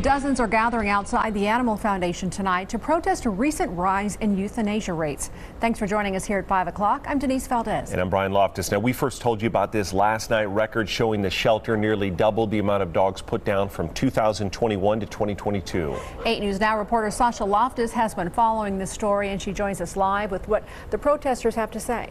Dozens are gathering outside the Animal Foundation tonight to protest a recent rise in euthanasia rates. Thanks for joining us here at 5 o'clock. I'm Denise Valdez. And I'm Brian Loftus. Now, we first told you about this last night. Records showing the shelter nearly doubled the amount of dogs put down from 2021 to 2022. 8 News Now reporter Sasha Loftus has been following this story, and she joins us live with what the protesters have to say.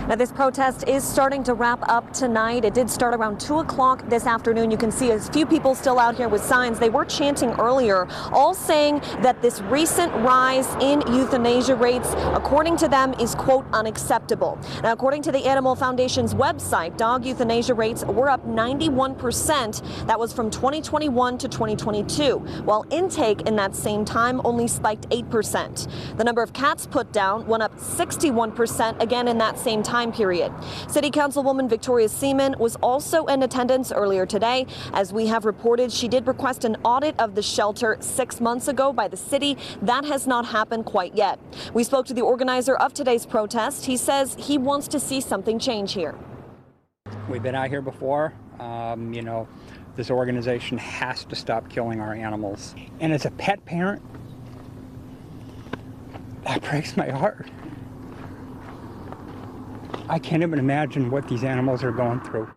Now, this protest is starting to wrap up tonight. It did start around 2 o'clock this afternoon. You can see a few people still out here with signs. They were chanting earlier, all saying that this recent rise in euthanasia rates, according to them, is, quote, unacceptable. Now, according to the Animal Foundation's website, dog euthanasia rates were up 91%. That was from 2021 to 2022, while intake in that same time only spiked 8%. The number of cats put down went up 61%, again in that same time period. City Councilwoman Victoria Seaman was also in attendance earlier today. As we have reported, she did request an audit of the shelter 6 months ago by the city. That has not happened quite yet. We spoke to the organizer of today's protest. He says he wants to see something change here. We've been out here before. This organization has to stop killing our animals. And as a pet parent, that breaks my heart. I can't even imagine what these animals are going through.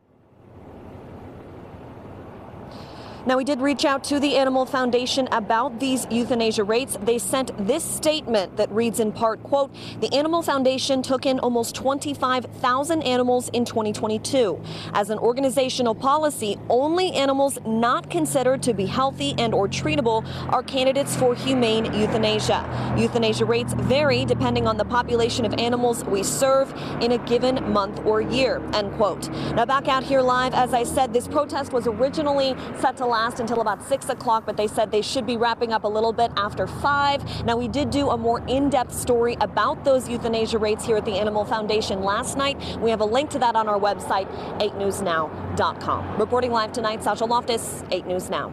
Now, we did reach out to the Animal Foundation about these euthanasia rates. They sent this statement that reads in part, quote, "The Animal Foundation took in almost 25,000 animals in 2022. As an organizational policy, only animals not considered to be healthy and or treatable are candidates for humane euthanasia. Euthanasia rates vary depending on the population of animals we serve in a given month or year," end quote. Now, back out here live, as I said, this protest was originally set to last until about 6 o'clock, but they said they should be wrapping up a little bit after 5. Now, we did do a more in-depth story about those euthanasia rates here at the Animal Foundation last night. We have a link to that on our website, 8newsnow.com. Reporting live tonight, Sasha Loftus, 8 News Now.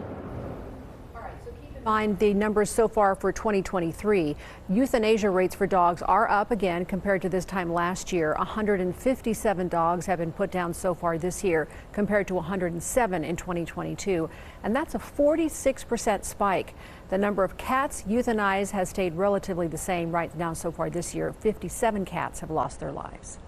Mind the numbers so far for 2023. Euthanasia rates for dogs are up again compared to this time last year. 157 dogs have been put down so far this year compared to 107 in 2022. And that's a 46% spike. The number of cats euthanized has stayed relatively the same right now so far this year. 57 cats have lost their lives.